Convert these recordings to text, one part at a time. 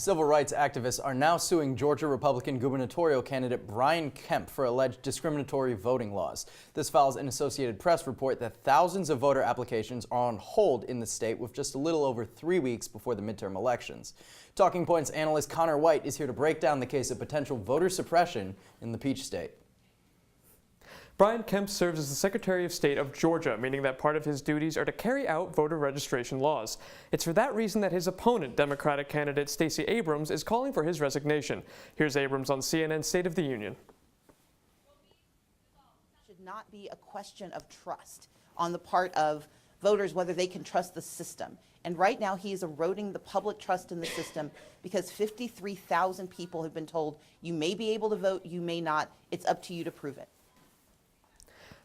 Civil rights activists are now suing Georgia Republican gubernatorial candidate Brian Kemp for alleged discriminatory voting laws. This follows an Associated Press report that thousands of voter applications are on hold in the state with just a little over 3 weeks before the midterm elections. Talking Points analyst Conor Wight is here to break down the case of potential voter suppression in the Peach State. Brian Kemp serves as the Secretary of State of Georgia, meaning that part of his duties are to carry out voter registration laws. It's for that reason that his opponent, Democratic candidate Stacey Abrams, is calling for his resignation. Here's Abrams on CNN's State of the Union. It should not be a question of trust on the part of voters whether they can trust the system. And right now he is eroding the public trust in the system because 53,000 people have been told you may be able to vote, you may not. It's up to you to prove it.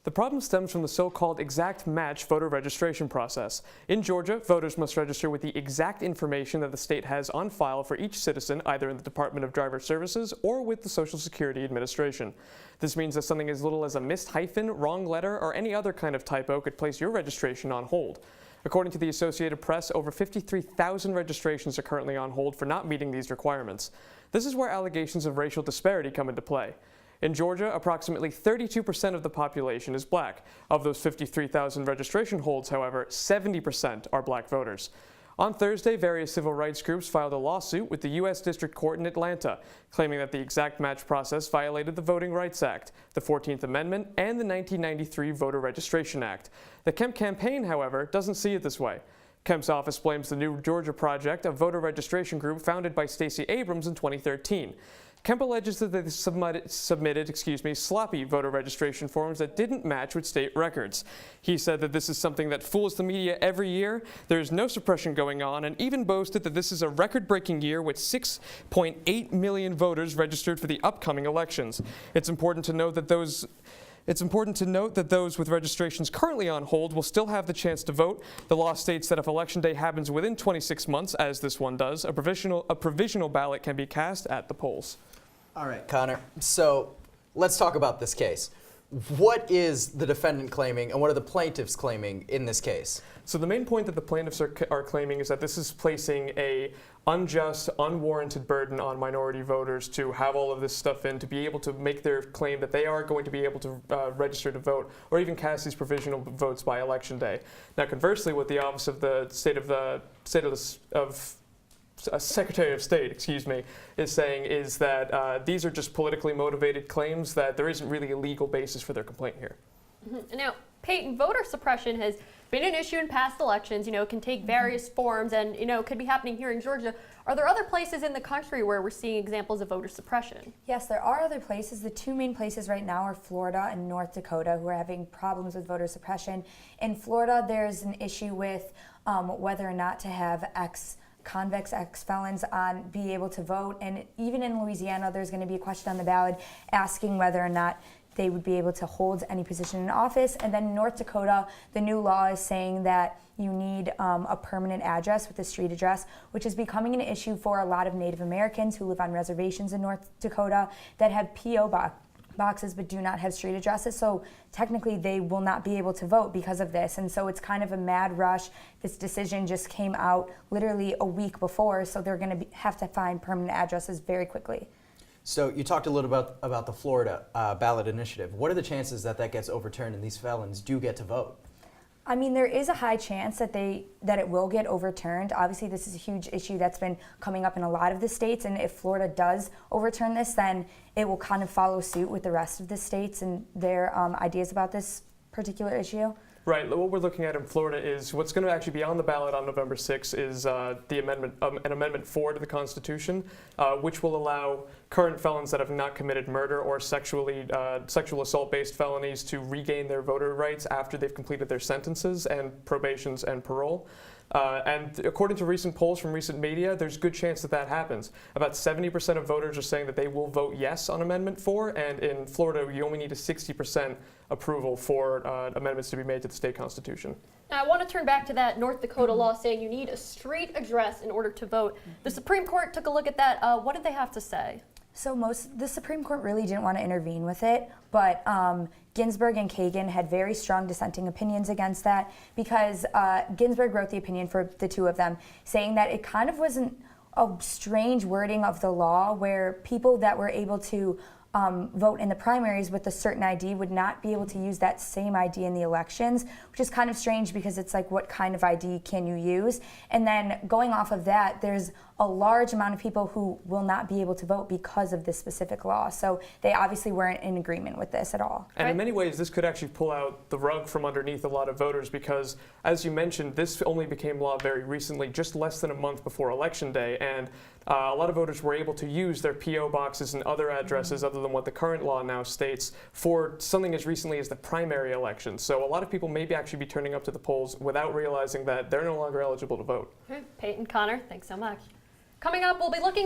The problem stems from the so-called exact match voter registration process. In Georgia, voters must register with the exact information that the state has on file for each citizen, either in the Department of Driver Services or with the Social Security Administration. This means that something as little as a missed hyphen, wrong letter, or any other kind of typo could place your registration on hold. According to the Associated Press, over 53,000 registrations are currently on hold for not meeting these requirements. This is where allegations of racial disparity come into play. In Georgia, approximately 32% of the population is black. Of those 53,000 registration holds, however, 70% are black voters. On Thursday, various civil rights groups filed a lawsuit with the U.S. District Court in Atlanta, claiming that the exact match process violated the Voting Rights Act, the 14th Amendment, and the 1993 Voter Registration Act. The Kemp campaign, however, doesn't see it this way. Kemp's office blames the New Georgia Project, a voter registration group founded by Stacey Abrams in 2013. Kemp alleges that they submitted sloppy voter registration forms that didn't match with state records. He said that this is something that fools the media every year. There is no suppression going on, and even boasted that this is a record-breaking year with 6.8 million voters registered for the upcoming elections. It's important to note that those with registrations currently on hold will still have the chance to vote. The law states that if Election Day happens within 26 months, as this one does, a provisional ballot can be cast at the polls. All right, Connor. So let's talk about this case. What is the defendant claiming and what are the plaintiffs claiming in this case? So the main point that the plaintiffs are claiming is that this is placing a unjust, unwarranted burden on minority voters to have all of this stuff in, to be able to make their claim that they are going to be able to register to vote or even cast these provisional votes by Election Day. Now, conversely, what the Office of the Secretary of State, is saying is that these are just politically motivated claims, that there isn't really a legal basis for their complaint here. Now, Peyton, voter suppression has been an issue in past elections. It can take various forms and, could be happening here in Georgia. Are there other places in the country where we're seeing examples of voter suppression? Yes, there are other places. The two main places right now are Florida and North Dakota, who are having problems with voter suppression. In Florida, there's an issue with whether or not to have convicts, ex-felons be able to vote. And even in Louisiana, there's going to be a question on the ballot asking whether or not they would be able to hold any position in office. And then in North Dakota, the new law is saying that you need a permanent address with a street address, which is becoming an issue for a lot of Native Americans who live on reservations in North Dakota that have P.O. boxes but do not have street addresses. So technically they will not be able to vote because of this. And so it's kind of a mad rush. This decision just came out literally a week before, so they're going to have to find permanent addresses very quickly. So you talked a little about the Florida ballot initiative. What are the chances that that gets overturned and these felons do get to vote? I mean, there is a high chance that it will get overturned. Obviously, this is a huge issue that's been coming up in a lot of the states, and if Florida does overturn this, then it will kind of follow suit with the rest of the states and their ideas about this particular issue. Right. What we're looking at in Florida is what's going to actually be on the ballot on November 6th is the amendment, an Amendment 4 to the Constitution, which will allow current felons that have not committed murder or sexual assault-based felonies to regain their voter rights after they've completed their sentences and probations and parole. And according to recent polls from recent media, there's a good chance that that happens. About 70% of voters are saying that they will vote yes on Amendment 4, and in Florida, you only need a 60% approval for amendments to be made to the state constitution. Now, I want to turn back to that North Dakota law saying you need a street address in order to vote. The Supreme Court took a look at that. What did they have to say? So the Supreme Court really didn't want to intervene with it, but Ginsburg and Kagan had very strong dissenting opinions against that because Ginsburg wrote the opinion for the two of them, saying that it kind of wasn't a strange wording of the law where people that were able to vote in the primaries with a certain ID would not be able to use that same ID in the elections, which is kind of strange because it's like, what kind of ID can you use? And then going off of that, there's a large amount of people who will not be able to vote because of this specific law. So they obviously weren't in agreement with this at all. And in many ways, this could actually pull out the rug from underneath a lot of voters because, as you mentioned, this only became law very recently, just less than a month before Election Day. And a lot of voters were able to use their P.O. boxes and other addresses other than what the current law now states for something as recently as the primary election. So a lot of people may actually be turning up to the polls without realizing that they're no longer eligible to vote. Peyton, Connor, thanks so much. Coming up, we'll be looking